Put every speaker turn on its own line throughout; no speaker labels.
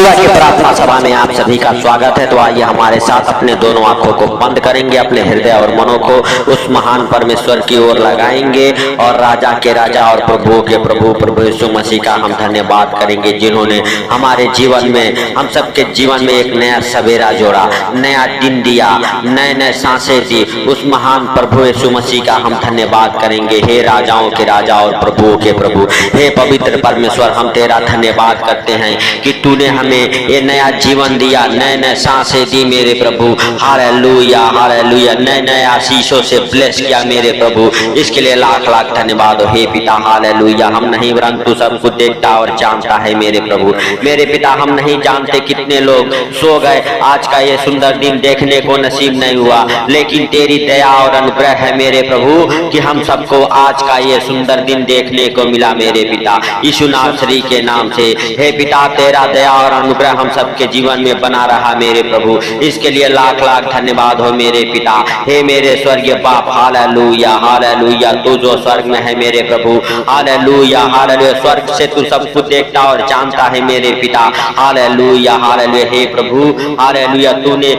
सुबह की प्रार्थना सभा में आप सभी का स्वागत है। तो आइए हमारे साथ अपने दोनों आंखों को बंद करेंगे, अपने हृदय और मनों को उस महान परमेश्वर की ओर लगाएंगे और राजा के राजा और प्रभु के प्रभु प्रभु यीशु मसीह का हम धन्यवाद करेंगे, जिन्होंने हमारे जीवन में, हम सबके जीवन में एक नया सवेरा जोड़ा, नया दिन दिया, नए नए सांसें दी। उस महान प्रभु यीशु मसीह का हम धन्यवाद करेंगे। हे राजाओं के राजा और प्रभुओं के प्रभु, हे पवित्र परमेश्वर, हम तेरा धन्यवाद करते हैं कि तूने हमें ये नया जीवन दिया, नए नए सांसें दी मेरे प्रभु। हालेलुया हालेलुया, नए नए आशीषों से ब्लेस किया मेरे प्रभु, इसके लिए लाख लाख धन्यवाद हो हे पिता। हालेलुया, हम नहीं परंतु सब कुछ देखता और जानता है मेरे प्रभु। मेरे पिता, हम नहीं जानते कितने लोग सो गए, आज का ये सुंदर दिन देखने को नसीब नहीं हुआ, लेकिन तेरी दया और अनुग्रह है मेरे प्रभु कि हम सबको आज का ये सुंदर दिन देखने को मिला मेरे पिता, यीशु नासरी के नाम से। हे पिता, तेरा दया और अनुग्रह हम सबके जीवन में बना रहा मेरे प्रभु, इसके लिए लाख लाख धन्यवाद हो मेरे पिता। हे मेरे स्वर्गीय बाप, हालेलुया हालेलुया, तू जो स्वर्ग में है मेरे प्रभु, हालेलुया हालेलुया, स्वर्ग से तू सब कुछ देखता और जानता है मेरे पिता। हालेलुया हालेलुया, हे प्रभु हालेलुया, तूने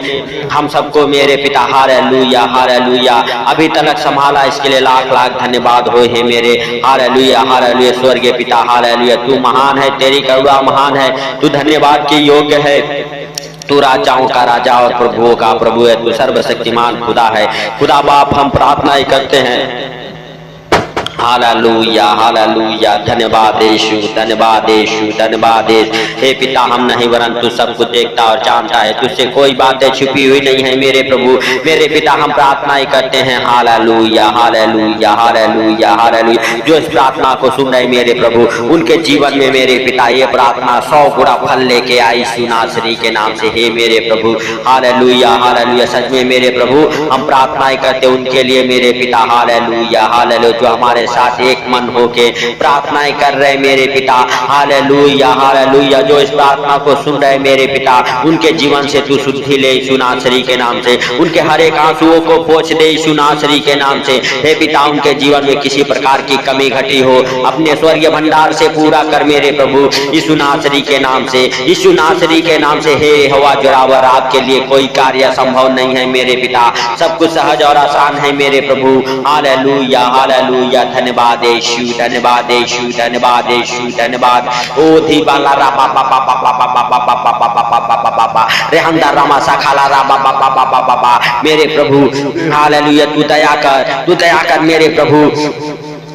हम सबको मेरे पिता हालेलुया हालेलुया अभी तक संभाला, इसके लिए लाख लाख धन्यवाद हो हे मेरे हालेलुया हालेलुया स्वर्गीय पिता। हालेलुया, तू महान है, तेरी करुणा महान है, तू धन्यवाद के योग्य है। तू राजाओं का राजा और प्रभुओं का प्रभु है, तू सर्वशक्तिमान खुदा है। खुदा बाप, हम प्रार्थना ही करते हैं। हालेलुया हालेलुया, धन्यवाद यीशु, धन्यवाद यीशु, धन्यवाद यीशु। हे पिता, हम नहीं परंतु सब कुछ देखता और जानता है, तुझसे कोई बातें छुपी हुई नहीं है मेरे प्रभु। मेरे पिता, हम प्रार्थना ही करते हैं। हालेलुया हालेलुया हालेलुया हालेलुया, जो इस प्रार्थना को सुन रहे मेरे प्रभु, उनके जीवन में मेरे पिता ये प्रार्थना 100 गुना फल लेके आई यीशु नासरी के नाम से। हे मेरे प्रभु हालेलुया हालेलुया, सच में मेरे प्रभु हम प्रार्थना ही करते उनके लिए मेरे पिता। हालेलुया हालेलुया, जो हमारे साथ एक मन होके प्रार्थनाएं कर रहे मेरे पिता। हालेलुया हालेलुया, जो इस प्रार्थना को सुन रहे मेरे पिता, उनके जीवन से तू शुद्धि ले यीशु नासरी के नाम से, उनके हर एक आंसुओं को पोंछ दे यीशु नासरी के नाम से। हे पिता, उनके जीवन में किसी प्रकार की कमी घटी हो, अपने स्वर्गीय भंडार से पूरा कर मेरे प्रभु, यीशु नासरी के नाम से, यीशु नासरी के नाम से। हे हवा जोरावर, आपके लिए कोई कार्य संभव नहीं है मेरे पिता, सब कुछ सहज और आसान है मेरे प्रभु। हालेलुया हालेलुया, धन्यवाद यीशु, धन्यवाद यीशु, धन्यवाद यीशु, धन्यवाद। ओ धी बाला रा बा बा बा बा बा बा बा बा बा बा बा बा बा बा बा रेहंदा रामा साखाला रा बा बा बा बा बा बा बा, मेरे प्रभु हालेलुया, तू दया कर मेरे प्रभु,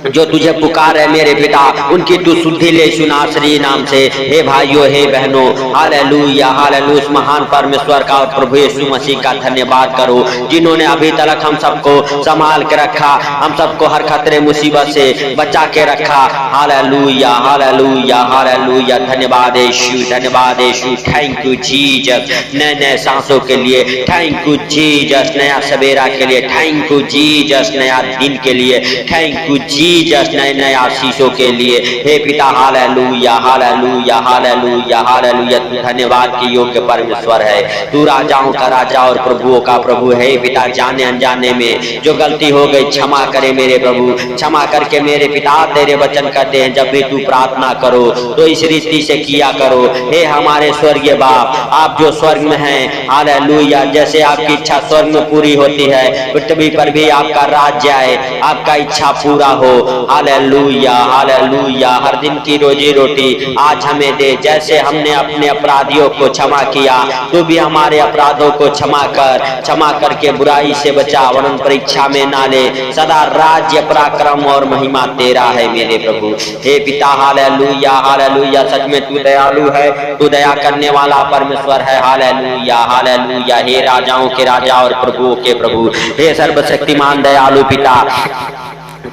जो तुझे पुकार है मेरे पिता, उनकी तू शुद्धि ले यीशु नासरी नाम से। हे भाइयों, हे बहनों, हालेलुया हालेलुया, उस महान परमेश्वर का और प्रभु यीशु मसीह का धन्यवाद करो, जिन्होंने अभी तक हम सबको संभाल के रखा, हम सबको हर खतरे मुसीबत से बचा के रखा। हालेलुया हालेलुया हालेलुया, धन्यवाद यीशु, धन्यवाद यीशु। थैंक यू जीसस, नए नए सांसों के लिए थैंक यू जीसस, नया सवेरा के लिए थैंक यू जीसस, नया दिन के लिए थैंक यू जीसस, नए नए आशीषों के लिए। हे पिता, हालेलुया हालेलुया हालेलुया हालेलुया, तू धन्यवाद के योग्य परमेश्वर है, तू राजाओं का राजा और प्रभुओं का प्रभु है। पिता, जाने अनजाने में जो गलती हो गई क्षमा करे मेरे प्रभु, क्षमा करके मेरे पिता, तेरे वचन कहते हैं जब भी तू प्रार्थना करो तो इस रीति से किया करो। हे हमारे स्वर्गीय बाप, आप जो स्वर्ग में हैं, हालेलुया, जैसे आपकी इच्छा स्वर्ग में पूरी होती है, पृथ्वी पर भी आपका राज्य आए, आपका इच्छा पूरा हो। हालेलुया हालेलुया, हर दिन की रोजी रोटी आज हमें दे, जैसे हमने अपने अपराधियों को क्षमा किया, तू भी हमारे अपराधों को क्षमा करके बुराई से बचा, वरन परीक्षा में ना ले। सदा राज्य पराक्रम और महिमा तेरा है मेरे प्रभु। हे पिता, हालेलुया हालेलुया, सच में तू दयालु है, तू दया करने वाला परमेश्वर है। हालेलुया हालेलुया, हे राजाओं के राजा और प्रभुओं के प्रभु, हे सर्वशक्तिमान दयालु पिता,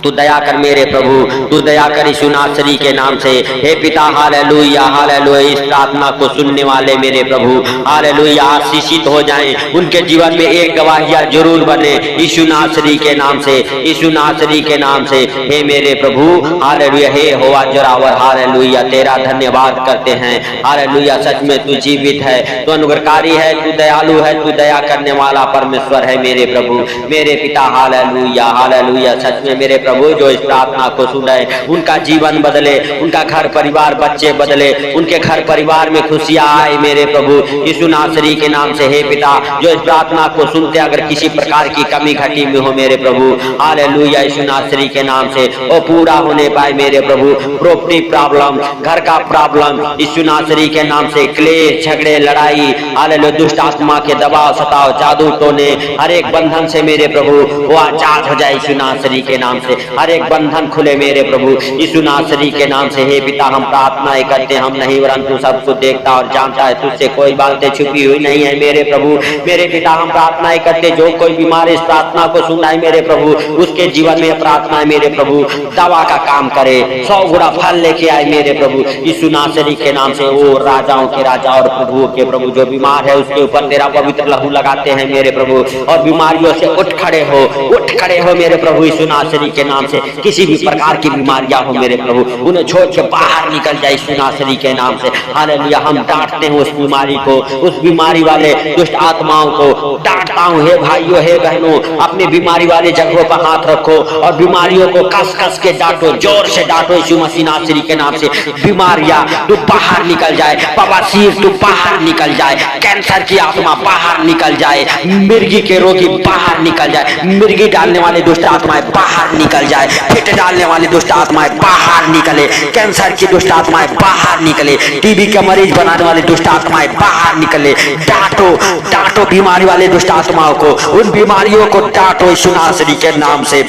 तू दया कर मेरे प्रभु, तू दया कर यीशु नासरी के नाम से। हे पिता, हालेलुया हालेलुया, इस प्रार्थना को सुनने वाले मेरे प्रभु, हालेलुया, आशीषित हो जाएं, उनके जीवन में एक गवाहिया जरूर बने यीशु नासरी के नाम से, यीशु नासरी के नाम से। हे मेरे प्रभु, हालेलुया, हे होवा जोरावर, हालेलुया, तेरा धन्यवाद करते हैं। हालेलुया, सच में तू जीवित है, तू अनुग्रहकारी है, तू दयालु है, तू दया करने वाला परमेश्वर है मेरे प्रभु, मेरे पिता। हालेलुया हालेलुया, सच में मेरे प्रभु जो इस प्रार्थना को सुने उनका जीवन बदले, उनका घर परिवार बच्चे बदले, उनके घर परिवार में खुशियां आए मेरे प्रभु यीशु नासरी के नाम से। हे पिता जो इस प्रार्थना को सुनते अगर किसी प्रकार की कमी घटी में हो मेरे प्रभु, हालेलुया, यीशु नासरी के नाम से वो पूरा होने पाए मेरे प्रभु। प्रॉपर्टी प्रॉब्लम, घर का प्रॉब्लम यीशु नासरी के नाम से, क्लेश झगड़े लड़ाई, हालेलुया, दुष्ट आत्मा के दबाव सताव जादू टोने हर एक बंधन से मेरे प्रभु वो आजाद हो जाए यीशु नासरी के नाम से। हर एक बंधन खुले मेरे प्रभु यीशु नासरी के नाम से। हे पिता हम प्रार्थनाएं करते हैं, हम नहीं परंतु सब कुछ देखता और जानता है, तुझसे कोई बातें छुपी हुई नहीं है मेरे प्रभु। मेरे पिता हम प्रार्थनाएं करते, जो कोई बीमार इस प्रार्थना को सुना है मेरे प्रभु उसके जीवन में प्रार्थना मेरे प्रभु दवा का काम करे, 100 गुना फल लेके आए मेरे प्रभु यीशु नासरी के नाम से। वो राजाओं के राजा और प्रभुओं के प्रभु जो बीमार है उसके ऊपर तेरा पवित्र लहू लगाते हैं मेरे प्रभु, और बीमारियों से उठ खड़े हो मेरे प्रभु यीशु नासरी के नाम से। किसी भी प्रकार की बीमारियां हो मेरे प्रभु उन्हें छोड़ के बाहर निकल जाए यीशु नासरी के नाम से। हालेलुया, हम डांटते हैं उस बीमारी को, उस बीमारी वाले दुष्ट आत्माओं को डांटता हूँ। हे भाइयों हे बहनों, अपनी बीमारी वाले जगहों पर हाथ रखो और बीमारियों को कस कस के डांटो, जोर से डांटो यीशु मसीह नासरी के नाम से। बीमारियां तू बाहर निकल जाए, बवासीर तू बाहर निकल जाए, कैंसर की आत्मा बाहर निकल जाए, मिर्गी के रोगी बाहर निकल जाए, मिर्गी डालने वाले दुष्ट आत्माएं बाहर निकल जाए, फिट डालने वाली दुष्ट आत्माएं बाहर निकले, कैंसर की दुष्ट आत्माएं बाहर निकले, टीबी के मरीज बनाने वाले दुष्ट आत्माएं बाहर निकले। डांटो डांटो बीमारी वाले दुष्ट आत्माओं को, उन बीमारियों को डांटो यीशु नासरी के नाम से।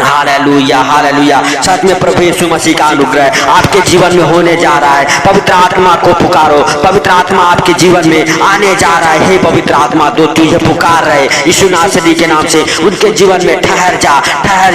हालेलुया हालेलुया, सच में प्रभु यीशु मसीह का अनुग्रह आपके जीवन में होने जा रहा है। पवित्र आत्मा को पुकारो, पवित्र आत्मा आपके जीवन में आने जा रहा है। हे पवित्र आत्मा दो तुझे पुकार रहे यीशु नासरी के नाम से, उनके जीवन में ठहर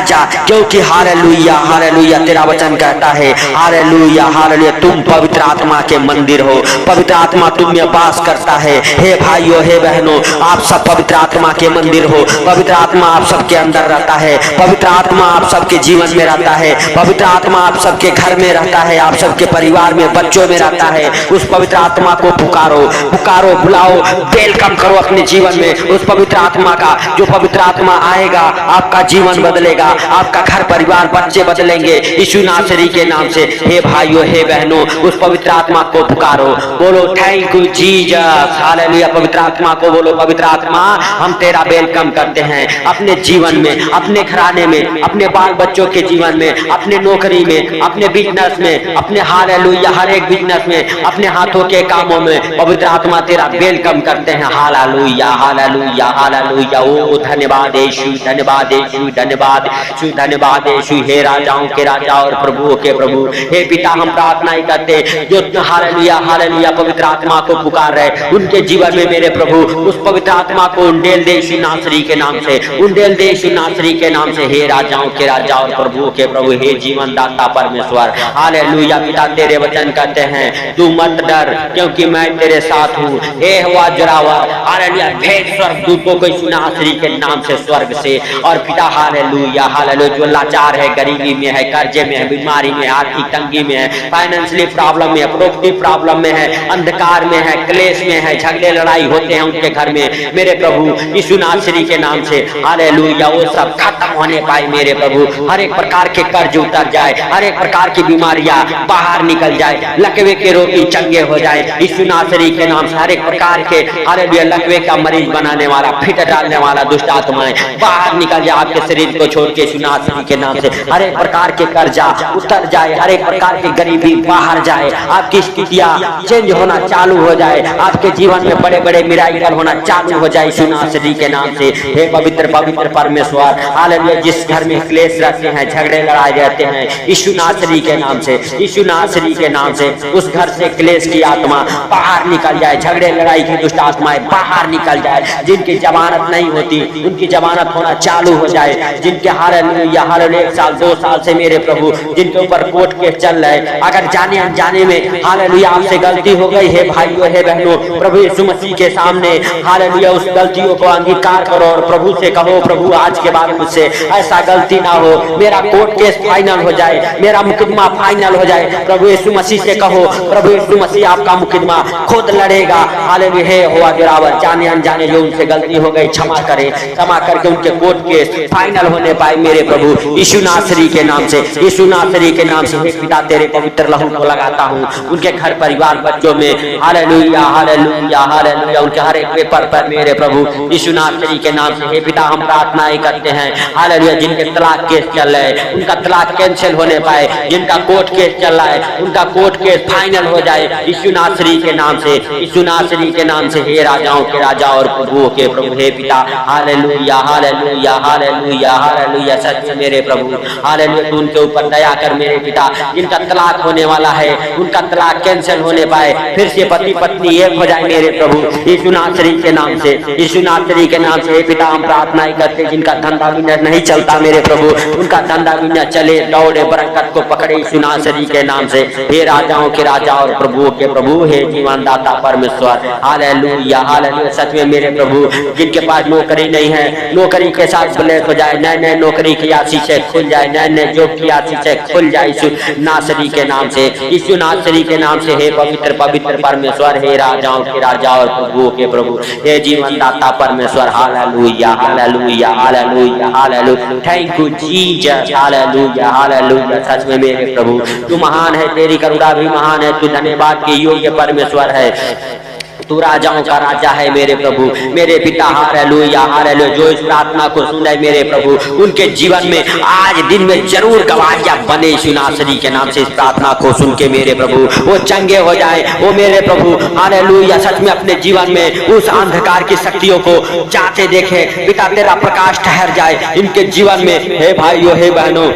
जा, क्योंकि हालेलुया हालेलुया तेरा वचन कहता है हालेलुया हालेलुया तुम पवित्र आत्मा के मंदिर हो, पवित्र आत्मा तुम में वास करता है। हे भाइयों हे बहनों, आप सब पवित्र आत्मा के मंदिर हो, पवित्र आत्मा आप सबके अंदर रहता है, पवित्र आत्मा आप सबके जीवन में रहता है, पवित्र आत्मा आप सबके घर में रहता है, आप सबके परिवार में बच्चों में रहता है। उस पवित्र आत्मा को पुकारो पुकारो, बुलाओ, वेलकम करो अपने जीवन में उस पवित्र आत्मा का। जो पवित्र आत्मा आएगा आपका जीवन बदलेगा, आपका घर परिवार बच्चे बदलेंगे यीशु नासरी के नाम से। हे भाइयों हे बहनों, उस पवित्र आत्मा को पुकारो, बोलो थैंक यू जीसस, हालेलुया। पवित्र आत्मा को बोलो, पवित्र आत्मा हम तेरा वेलकम करते हैं अपने जीवन में, अपने घराने में, अपने बाल बच्चों के जीवन में, अपने नौकरी में, अपने बिजनेस में, अपने हालेलुया हर एक बिजनेस में, अपने हाथों के कामों में पवित्र आत्मा तेरा वेलकम करते हैं। Hallelujah hallelujah hallelujah. ओ धन्यवाद यीशु, धन्यवाद यीशु, धन्यवाद यीशु, धन्यवाद यीशु। हे राजाओं के राजा और प्रभुओं के प्रभु, हे पिता हम प्रार्थना ही करते जो हालेलुया हालेलुया पवित्र आत्मा को पुकार रहे उनके जीवन में मेरे प्रभु उस पवित्र आत्मा को उंडेल दे यीशु नासरी के नाम से, उंडेल दे यीशु नासरी के नाम से। हे राजाओं के राजा और प्रभुओं के प्रभु, हे जीवन दाता परमेश्वर, हालेलुया। पिता तेरे वचन कहते हैं तू मत डर क्योंकि मैं तेरे साथ हूँ। हे हुआ जरावर, हालेलुया, भेज स्वर्ग दूतों को यीशु नासरी के नाम से स्वर्ग से। और पिता हालेलुया हालेलुया जो लाचार है, गरीबी में है, कर्जे में है, बीमारी में, आर्थिक तंगी में है, फाइनेंशियली प्रॉब्लम में है, प्रॉपर्टी प्रॉब्लम में है, अंधकार में है, क्लेश में है, झगड़े लड़ाई होते हैं उनके घर में मेरे प्रभु यीशु नासरी के नाम से। हालेलुया वो सब खत्म होने पाए मेरे प्रभु, हर एक प्रकार के कर्ज उतर जाए, हर एक प्रकार की बीमारियां बाहर निकल जाए, लकवे के रोगी चंगे हो जाए यीशु नासरी के नाम से। हर एक प्रकार के हालेलुया लकवे का मरीज बनाने वाला, फिट डालने वाला दुष्ट आत्माएं बाहर निकल जाए आपके शरीर को छोड़ के यीशु नासरी के नाम से। हर एक प्रकार के कर्जा उतर जाए, हर एक प्रकार की गरीबी बाहर जाए, आपकी स्थितियां चेंज होना चालू हो जाए, आपके जीवन में बड़े बड़े मिराकल होना चालू हो जाए यीशु नासरी के नाम से। हे पवित्र पवित्र परमेश्वर, हालेलुया जिस घर में क्लेश रहते हैं, झगड़े लड़ाए रहते हैं यीशु नासरी के नाम से, यीशु नासरी के नाम से उस घर से क्लेश की आत्मा बाहर निकल जाए, झगड़े लड़ाई की दुष्ट आत्माएं बाहर निकल जाए, जिनकी जमानत नहीं होती उनकी जमानत होना चालू हो जाए, जिनके हालेलुया हालेलुया 1 साल 2 साल से मेरे प्रभु जिनके ऊपर कोर्ट केस चल रहे, अगर जाने अनजाने में हालेलुया आपसे गलती हो गई है भाइयों है बहनों, प्रभु यीशु मसीह के सामने हालेलुया उस गलतियों को अंगीकार करो और प्रभु से कहो प्रभु आज के बाद मुझसे ऐसा गलती ना हो, मेरा कोर्ट केस फाइनल हो जाए, मेरा मुकदमा फाइनल हो जाए। प्रभु यीशु मसीह से कहो प्रभु यीशु मसीह आपका मुकदमा खुद लड़ेगा। हालेलुया हे हुआ गिरावट जाने अनजाने जो उनसे गलती हो गई क्षमा करे, क्षमा करके उनके कोर्ट केस फाइनल होने पाए मेरे प्रभु यीशु नासरी के नाम से, यीशु नासरी के नाम से हे पिता तेरे पवित्र लहू को लगाता हूँ उनके घर परिवार बच्चों में। Hallelujah hallelujah hallelujah. उनके हर एक पेपर पर मेरे प्रभु यीशु नासरी के नाम से हे पिता हम प्रार्थनाएं करते हैं। हालेलुया। जिनके तलाक केस चल रहे हैं उनका तलाक कैंसिल होने पाए, जिनका कोर्ट केस चल रहा है उनका कोर्ट केस फाइनल हो जाए यीशु नासरी के नाम से, यीशु नासरी के नाम से। हे राजाओं के राजा और प्रभुओं के प्रभु हे पिता हालेलुया हालेलुया हालेलुया हालेलुया। सच में मेरे प्रभु हालेलुया तू उनके ऊपर दया कर मेरे पिता। जिनका तलाक होने वाला है उनका तलाक कैंसिल होने पाए, फिर से पति पत्नी एक हो जाए मेरे प्रभु यीशु नासरी के नाम से, यीशु नासरी के नाम से। हे पिता हम प्रार्थनाएं करते जिनका धंधा बिजनेस नहीं चलता मेरे प्रभु उनका धंधा बिजनेस चले, दौड़े, बरकत को पकड़े यीशु नासरी के नाम से। हे राजाओं के राजा और प्रभुओं के प्रभु हे जीवन दाता परमेश्वर हालेलुया हालेलुया। सच में मेरे प्रभु जिनके पास नौकरी नहीं है नौकरी के साथ ब्लेस हो जाए, नए नए नौकरी की आशीषें खुल जाए, नए नए जॉब की आशीषें खुल जाए यीशु नासरी के नाम से, यीशु नासरी के नाम से। हे पवित्र पवित्र परमेश्वर हे राजाओं के राजा और प्रभुओं के प्रभु हे जीवन दाता परमेश्वर hallelujah hallelujah hallelujah hallelujah. Thank you Jesus hallelujah hallelujah. सच में मेरे प्रभु तू महान है, तेरी करुणा भी महान है, तू धन्यवाद के योग्य परमेश्वर है, तू राजाओं का राजा है मेरे प्रभु मेरे पिता हालेलुया हालेलुया। जो इस प्रार्थना को सुने मेरे प्रभु उनके जीवन में आज दिन में जरूर गवाहियां बने यीशु नासरी के नाम से। इस प्रार्थना को सुन के मेरे प्रभु वो चंगे हो जाए वो मेरे प्रभु हालेलुया। सच में अपने जीवन में उस अंधकार की शक्तियों को जाते देखे पिता तेरा प्रकाश ठहर जाए इनके जीवन में। हे भाइयों हे बहनों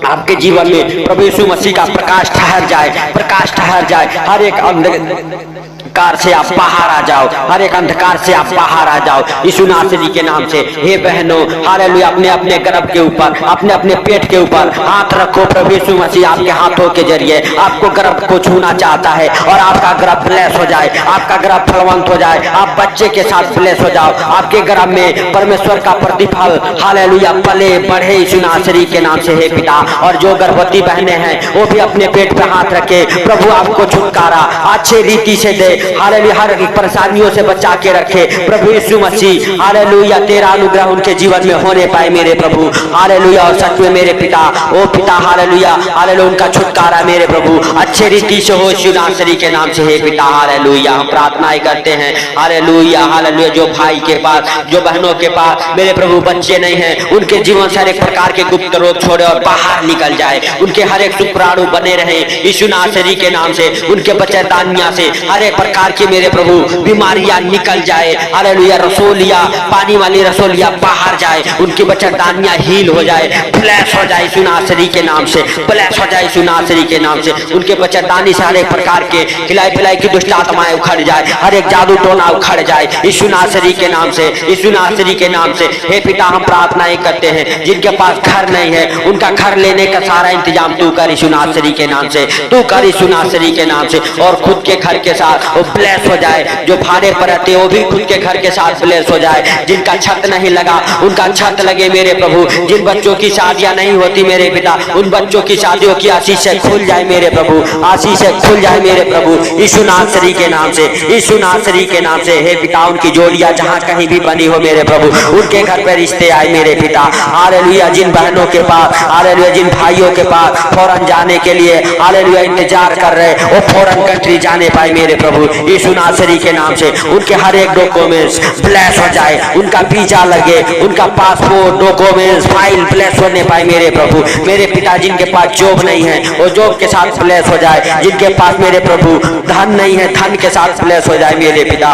आपके जीवन में प्रभु यीशु मसीह का प्रकाश ठहर जाए, प्रकाश ठहर जाए। हर एक अंधकार से आप बाहर आ जाओ, हर एक अंधकार से आप बाहर आ जाओ यीशु नासरी के नाम से। हे बहनों हालेलुया अपने अपने गर्भ के ऊपर अपने अपने पेट के ऊपर हाथ रखो। प्रभु यीशु मसीह आपके हाथों के जरिए आपको गर्भ को छूना चाहता है और आपका गर्भ ब्लेस हो जाए, आपका गर्भ फलवंत हो जाए, आप बच्चे के साथ ब्लेस हो जाओ, आपके गर्भ में परमेश्वर का प्रतिफल हालेलुया पले बढ़े यीशु नासरी के नाम से। हे पिता और जो गर्भवती बहनें हैं वो भी अपने पेट पे हाथ रखे, प्रभु आपको छुटकारा अच्छे रीति से दे हालेलुया, हर परेशानियों से बचा के रखे प्रभु यीशु मसीह हालेलुया। तेरा अनुग्रह उनके जीवन में होने पाए मेरे प्रभु हालेलुया। और सच में मेरे पिता ओ पिता हालेलुया हालेलुया उनका छुटकारा मेरे प्रभु अच्छे रीति से हो यीशु नासरी के नाम से। हे पिता हालेलुया हम प्रार्थनाएं करते हैं हालेलुया हालेलुया। जो भाई के पास जो बहनों के पास मेरे प्रभु बच्चे नहीं हैं उनके जीवन से हर एक प्रकार के गुप्त रोग छोड़े और बाहर निकल जाए, उनके हर एक शुक्राणु बने रहे यीशु नासरी के नाम से। उनके बच्चेदानियां से हर एक प्रकार की मेरे प्रभु बीमारियां निकल जाए हालेलुया। रसोलिया पानी वाली रसोलिया बाहर जाए, उनकी बच्चेदानियां हील हो जाए, ब्लेस हो जाए यीशु नासरी के नाम से, ब्लेस हो जाए यीशु नासरी के नाम से। उनके बच्चेदानी से हर एक प्रकार के खिलाई पिलाई की दुष्ट आत्माएं उखड़ जाए, हर एक जादू टोना उखड़ जाए यीशु नासरी के नाम से, यीशु नासरी के नाम से। हे पिता हम प्रार्थनाएं करते हैं जिनके पास घर नहीं है उनका घर लेने का सारा इंतजाम तू कर यीशु नासरी के नाम से, तू कर यीशु नासरी के नाम से। और खुद के घर के साथ वो ब्लेस हो जाए, जो भाड़े पर रहते हैं वो भी खुद के घर के साथ ब्लेस हो जाए। जिनका छत नहीं लगा उनका छत लगे मेरे प्रभु, जिन बच्चों की शादियां नहीं होती मेरे पिता उन बच्चों की शादियों की आशीषें खुल जाए मेरे प्रभु, आशीषें खुल जाए मेरे प्रभु यीशु नासरी के नाम से, यीशु नासरी के नाम से। हे पिता उनकी जोड़ियां जहां कहीं भी बनी हो मेरे प्रभु उनके घर पर रिश्ते आए मेरे पिता हालेलुया। जिन बहनों के पास हालेलुया जिन भाइयों के पास फौरन जाने के लिए हालेलुया इंतजार कर रहे वो फौरन कंट्री जाने पाए मेरे प्रभु यीशु नासरी के नाम से। उनके हर एक डॉक्यूमेंट्स ब्लेस हो जाए, उनका वीजा लगे, उनका पासपोर्ट डॉक्यूमेंट्स फाइल ब्लेस होने पाए मेरे प्रभु मेरे पिता। जिनके पास जॉब नहीं है वो जॉब के साथ ब्लेस हो जाए, जिनके पास मेरे प्रभु धन नहीं है धन के साथ ब्लेस हो जाए मेरे पिता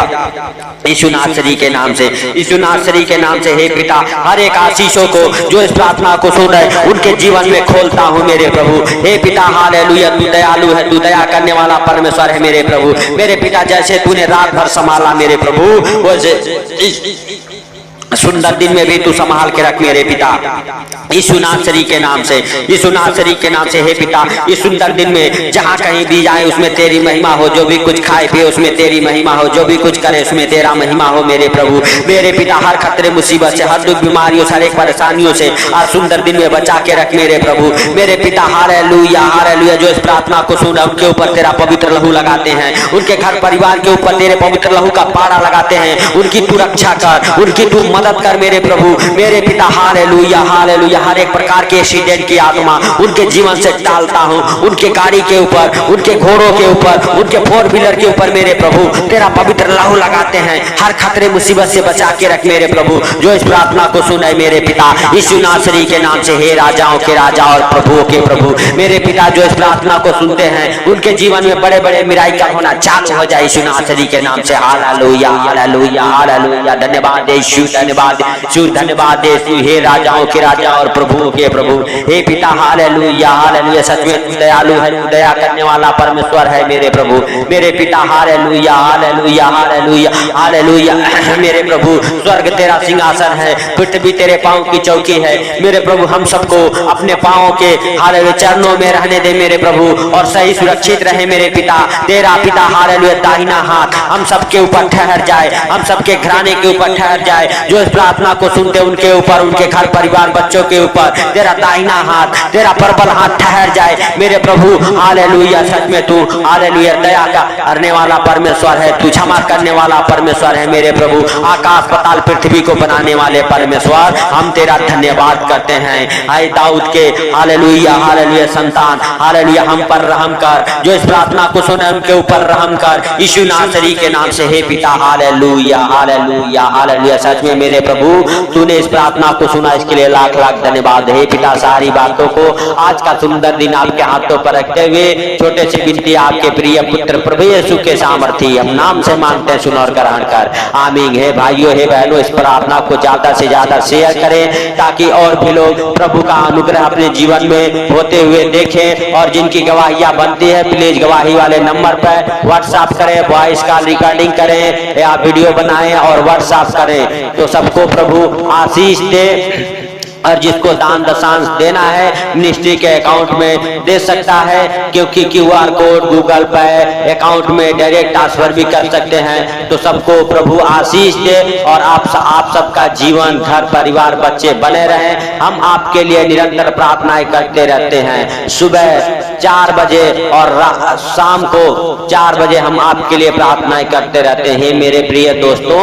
यीशु नासरी के नाम से, यीशु नासरी के नाम से। हे पिता हर एक आशीषों को जो इस प्रार्थना को सुन रहे उनके जीवन में खोलता हूँ मेरे प्रभु। हे पिता हालेलुया तू दयालु है, तू दया करने वाला परमेश्वर है मेरे प्रभु मेरे पिता। जैसे तूने रात भर संभाला मेरे प्रभु वैसे सुंदर दिन में भी तू संभाल के रख मेरे पिता यीशु नासरी के नाम से, यीशु नासरी के नाम से। हे पिता इस सुंदर दिन में जहाँ कहीं भी जाए उसमें तेरी महिमा हो, जो भी कुछ खाए पिए उसमें तेरी महिमा हो, जो भी कुछ करे उसमें तेरा महिमा हो मेरे प्रभु मेरे पिता। हर खतरे मुसीबत से हर दुख बीमारियों से हर एक परेशानियों से आज सुंदर दिन में बचा के रख मेरे प्रभु मेरे पिता हालेलुया हालेलुया। जो इस प्रार्थना को सुन उनके ऊपर तेरा पवित्र लहू लगाते हैं, उनके घर परिवार के ऊपर तेरे पवित्र लहू का पारा लगाते हैं। उनकी तू रक्षा कर, उनकी तू मदद कर मेरे प्रभु मेरे पिता। Hallelujah hallelujah. हर एक प्रकार के एक्सीडेंट की आत्मा उनके जीवन से टालता हूँ, उनके गाड़ी के ऊपर, उनके घोड़ों के ऊपर, उनके 4 व्हीलर के ऊपर मेरे प्रभु तेरा पवित्र लहू लगाते हैं। हर खतरे मुसीबत से बचा के रख मेरे प्रभु। जो इस प्रार्थना को सुने मेरे पिता यीशु नासरी के नाम से, हे राजाओं के राजा और प्रभुओं के प्रभु मेरे पिता, जो इस प्रार्थना को सुनते हैं उनके जीवन में बड़े बड़े मिराकल होना चालू हो जाए यीशु नासरी के नाम से। Hallelujah hallelujah hallelujah. धन्यवाद यीशु, धन्यवाद यीशु, धन्यवाद यीशु। हे राजाओं के राजा और प्रभुओं के प्रभु हे पिता। Hallelujah hallelujah. सच में तू दयालु है, तू दया करने वाला परमेश्वर है मेरे प्रभु मेरे पिता। Hallelujah hallelujah hallelujah hallelujah. मेरे प्रभु स्वर्ग तेरा सिंहासन है, पृथ्वी तेरे पांव की चौकी है मेरे प्रभु। हम सबको अपने पांव के हालेलुया चरणों में रहने दे मेरे प्रभु, और सही सुरक्षित रहे मेरे पिता। तेरा पिता हालेलुया दाहिना हाथ हम सबके ऊपर ठहर जाए, हम सबके घराने के ऊपर ठहर जाए। जो इस प्रार्थना को सुनते उनके ऊपर, उनके घर परिवार बच्चों के ऊपर तेरा दाहिना हाथ, तेरा प्रबल हाथ ठहर जाए मेरे प्रभु। हालेलुया। सच में तू हालेलुया दया करने वाला परमेश्वर है, तू क्षमा करने वाला परमेश्वर है मेरे प्रभु। आकाश पाताल पृथ्वी को बनाने वाले परमेश्वर, हम तेरा धन्यवाद करते हैं। आए दाऊद के हालेलुया हालेलुया संतान, हालेलुया हम पर रहम कर। जो इस प्रार्थना को सुने उनके ऊपर रहम कर यीशु नासरी के नाम से, हे पिता। Hallelujah hallelujah hallelujah. सच में मेरे प्रभु तूने इस प्रार्थना को सुना, इसके लिए लाख लाख धन्यवाद हे पिता। सारी बातों को आज का सुंदर दिन आपके हाथों पर रखते हुए छोटे से विनती आपके प्रिय पुत्र प्रभु यीशु के सामर्थी हम नाम से मांगते हैं, सुन और ग्रहण कर। आमीन। हे भाइयों हे बहनों, इस प्रार्थना को ज्यादा से ज्यादा शेयर करें ताकि और भी लोग प्रभु का अनुग्रह अपने जीवन में होते हुए देखें। और जिनकी गवाहियां बनती है प्लीज गवाही वाले नंबर पर व्हाट्सएप करें, वॉइस कॉल रिकॉर्डिंग करें या वीडियो बनाएं और व्हाट्सएप करें, तो सबको प्रभु आशीष दे। और जिसको दान दशांश देना है मिनिस्ट्री के अकाउंट में दे सकता है, क्योंकि QR कोड गूगल पे अकाउंट में डायरेक्ट ट्रांसफर भी कर सकते हैं। तो सबको प्रभु आशीष दे और आप सबका जीवन घर परिवार बच्चे बने रहें। हम आपके लिए निरंतर प्रार्थनाएं करते रहते हैं। सुबह 4 बजे और शाम को 4 बजे हम आपके लिए प्रार्थनाएं करते रहते हैं। मेरे प्रिय दोस्तों,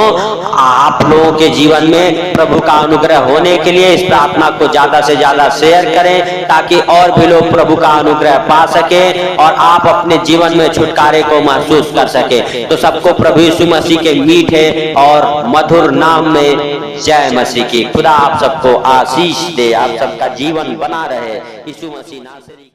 आप लोगों के जीवन में प्रभु का अनुग्रह होने के लिए इस प्रार्थना को ज्यादा से ज्यादा शेयर करें ताकि और भी लोग प्रभु का अनुग्रह पा सके और आप अपने जीवन में छुटकारे को महसूस कर सके। तो सबको प्रभु यीशु मसीह के मीठे और मधुर नाम में जय मसीह की। खुदा आप सबको आशीष दे, आप सबका जीवन बना रहे। यीशु मसीह नासरी।